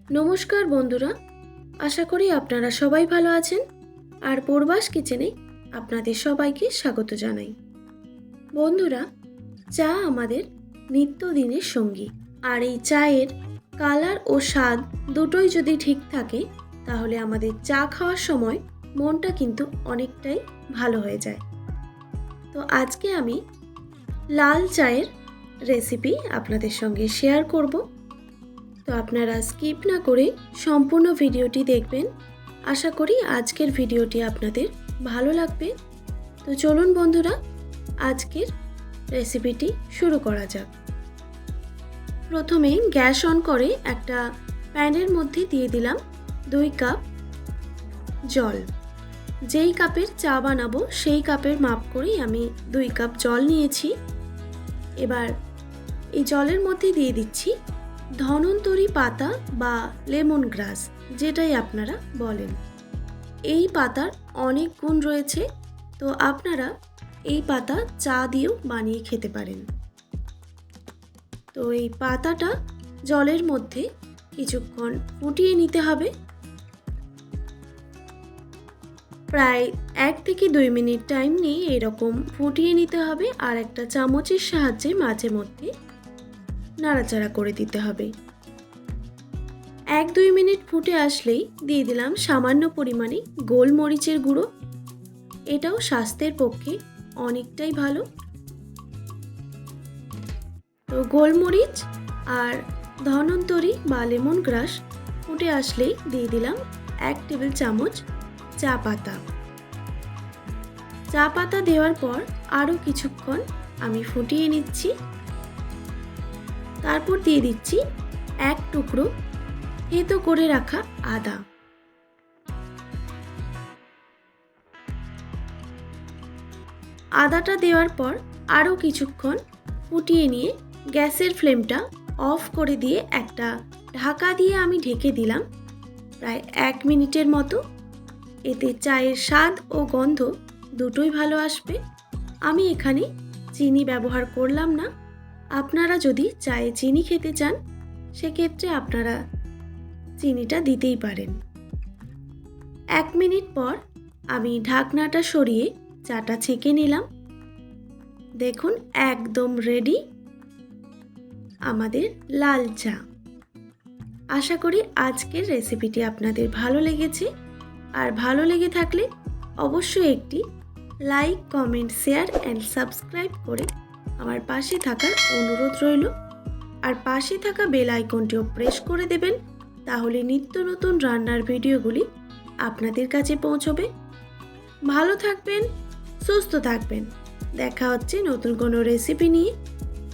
নমস্কার বন্ধুরা, আশা করি আপনারা সবাই ভালো আছেন। আর পূর্বাস কিচেনে আপনাদের সবাইকে স্বাগত জানাই। বন্ধুরা, চা আমাদের নিত্যদিনের সঙ্গী। আর এই চায়ের কালার ও স্বাদ দুটোই যদি ঠিক থাকে, তাহলে আমাদের চা খাওয়ার সময় মনটা কিন্তু অনেকটাই ভালো হয়ে যায়। তো আজকে আমি লাল চায়ের রেসিপি আপনাদের সঙ্গে শেয়ার করব। তো আপনারা স্কিপ না করে সম্পূর্ণ ভিডিওটি দেখবেন। আশা করি আজকের ভিডিওটি আপনাদের ভালো লাগবে। তো চলুন বন্ধুরা, আজকের রেসিপিটি শুরু করা যাক। প্রথমে গ্যাস অন করে একটা প্যানের মধ্যে দিয়ে দিলাম 2 কাপ জল। যেই কাপের চা বানাবো সেই কাপের মাপ করেই আমি 2 কাপ জল নিয়েছি। এবার এই জলের মধ্যে দিয়ে দিচ্ছি ধন্বন্তরি পাতা বা লেমন গ্রাস, যেটাই আপনারা বলেন। এই পাতার অনেক গুণ রয়েছে, তো আপনারা এই পাতা চা দিয়েও বানিয়ে খেতে পারেন। তো এই পাতাটা জলের মধ্যে কিছুক্ষণ ফুটিয়ে নিতে হবে। প্রায় 1 থেকে 2 মিনিট টাইম নিয়ে এরকম ফুটিয়ে নিতে হবে। আর একটা চামচের সাহায্যে মাঝে মধ্যে নাড়াচাড়া করে দিতে হবে। 1-2 মিনিট ফুটে আসলেই দিয়ে দিলাম সামান্য পরিমাণে গোলমরিচের গুঁড়ো। এটাও স্বাস্থ্যের পক্ষে অনেকটাই ভালো। তো গোলমরিচ আর ধন্বন্তরি বা লেমন গ্রাস ফুটে আসলেই দিয়ে দিলাম 1 টেবিল চামচ চা পাতা। চা পাতা দেওয়ার পর আরও কিছুক্ষণ আমি ফুটিয়ে নিচ্ছি। তারপর দিয়ে দিচ্ছি 1 টুকরো থেতো করে রাখা আদা। আদাটা দেওয়ার পর আরও কিছুক্ষণ ফুটিয়ে নিয়ে গ্যাসের ফ্লেমটা অফ করে দিয়ে একটা ঢাকা দিয়ে আমি ঢেকে দিলাম প্রায় 1 মিনিটের মতো। এতে চায়ের স্বাদ ও গন্ধ দুটোই ভালো আসবে। আমি এখানে চিনি ব্যবহার করলাম না। আপনারা যদি চায়ে চিনি খেতে চান, সেক্ষেত্রে আপনারা চিনিটা দিতেই পারেন। 1 মিনিট পর আমি ঢাকনাটা সরিয়ে চাটা ছেঁকে নিলাম। দেখুন, একদম রেডি আমাদের লাল চা। আশা করি আজকের রেসিপিটি আপনাদের ভালো লেগেছে। আর ভালো লেগে থাকলে অবশ্যই একটি like, comment, share and subscribe করে আমার পাশে থাকার অনুরোধ রইল। আর পাশে থাকা বেল আইকনটিও প্রেস করে দেবেন, তাহলে নিত্য নতুন রান্নার ভিডিওগুলি আপনাদের কাছে পৌঁছবে। ভালো থাকবেন, সুস্থ থাকবেন। দেখা হচ্ছে নতুন কোনো রেসিপি নিয়ে।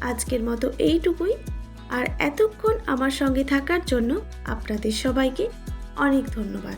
আজকের মতো এইটুকুই। আর এতক্ষণ আমার সঙ্গে থাকার জন্য আপনাদের সবাইকে অনেক ধন্যবাদ।